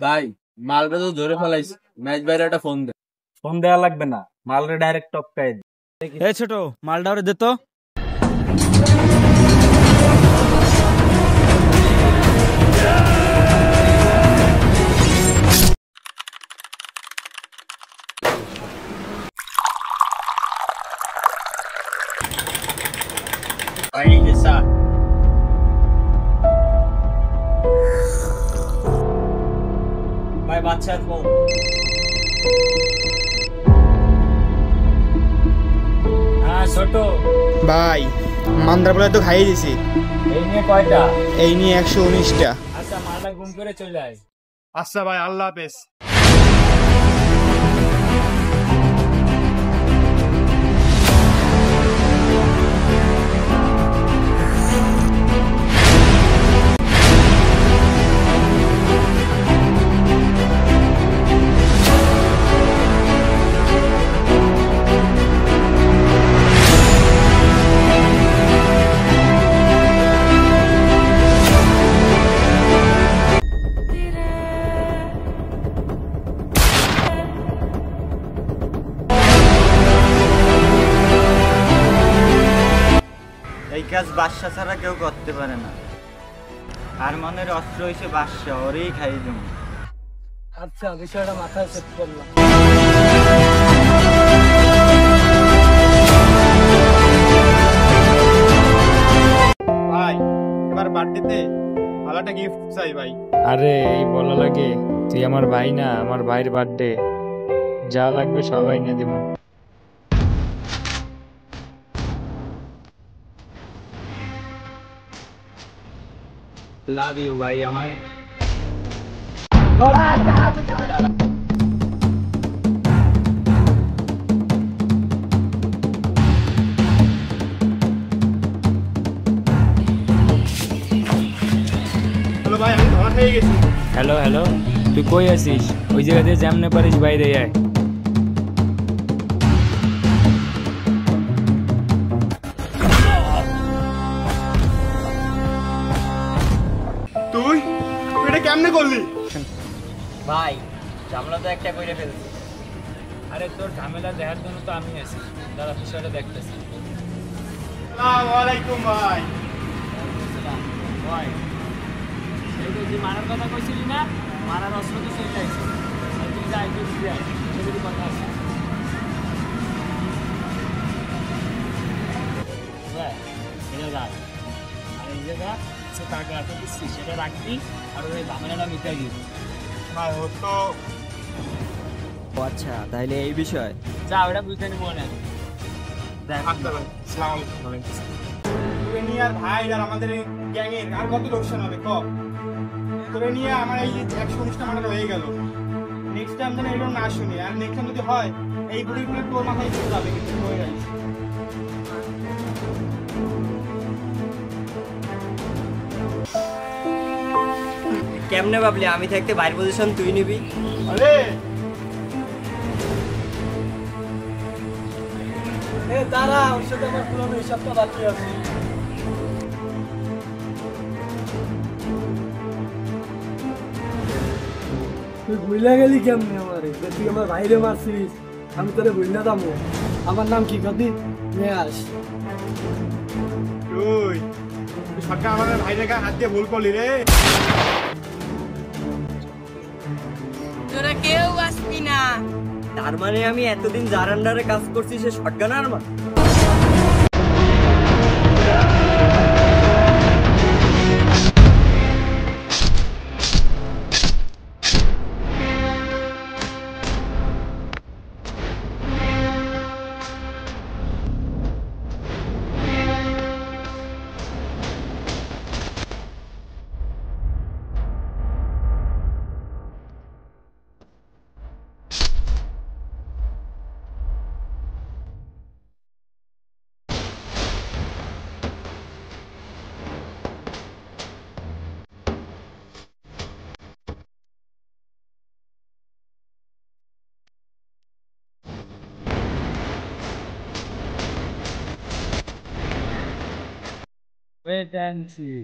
ভাই মালটা তো ধরে ফেলাইছে, ম্যাচ বাইরে একটা ফোন দে। ফোন দেওয়া লাগবে না, মালরে ডাইরেক্ট টপকাই দে। এই ছোট, মালটা ওরে দে তো। ভাই বাচ্চার ফোন। হ্যাঁ ছোট ভাই মান্দার বলে তো খাইয়ে দিছি। এই নিয়ে কয়টা? এই নিয়ে 119টা। আচ্ছা মালটা গুম করে চলে আয়। আচ্ছা ভাই, আল্লাহ হাফেজ। এই কাজ বাদশা ছাড়া কেউ করতে পারে না। আর মনের অস্ত্র হয়েছে বাদশা, ওরেই খাই দেব। আচ্ছা বিষয়টা মাথায় সেট করলাম। ভাই এবার বার্থডেতে ভালো একটা গিফট চাই ভাই। আরে এই বলা লাগে, তুই আমার ভাই না, আমার ভাইয়ের বার্থডে, যা লাগবে সবাই নিয়ে দিব। লাভ ইউ ভাই আমার। হ্যালো ভাই, আমি ধরা খেয়ে গেছি। হ্যালো হ্যালো, তুই কই আছিস? ওই জায়গা দিয়ে যেমনে পারিস বাইরে আয়। তুই এটা কেমনে করলি? ভাই ঝামেলা তো একটা করে ফেলছি। আরে তোর ঝামেলা দেখার জন্য তো আমি আছি, দাঁড়া বিষয়টা দেখতেছি। আসসালামু আলাইকুম ভাই। ভাই এই যে মারার কথা কইছিলি না, মারার অস্ত্র তো চলে আইছে। তুই যাই তুই যাই, সেগুলি কথা আছে। ভাই এটা যা, আর এই জায়গা সে টাকা আছে দিচ্ছি, সেটা রাখবি আর ওই ঝামেলাটা মিটাই দিবি। ভাই ও তো আচ্ছা তাইলে এই বিষয় যা ওটা বুঝতে নিবো না। আচ্ছা ভাই, আসসালামু আলাইকুম। তোরে নিয়ে আর ভাই আর আমাদের গ্যাং এর আর কত লোকসান হবে কম? তোরে নিয়ে আমার এই যে 119টা মার্ডার হয়ে গেল। নেক্সট টাইম যেন এরকম না শুনি, আর নেক্সট টাইম যদি হয় এই বুড়িগুলো তোর মাথায় চলে যাবে, কিন্তু হয়ে যাবে। কেমনে ভাবলি আমি থাকতে বাইর পজিশন তুই নিবি? আরে দাঁড়া, ওর সাথে আমার পুরোনো হিসাবটা বাকি আছে। তুই ভুলে গেলি কেমনে আমারে? তুই আমার ভাইরে মারছিস, আমি তোরে ভুলনা দামো। আমার নাম কি কদি? নেয়াস। তুই সরকার আমাদের ভাইদের গায়ে হাত দিয়ে ভুল করলি রে। তোরা কেউ আসবি না। তার মানে আমি এতদিন যার আন্ডারে কাজ করছি সে শটগান আর মা। Wait and see.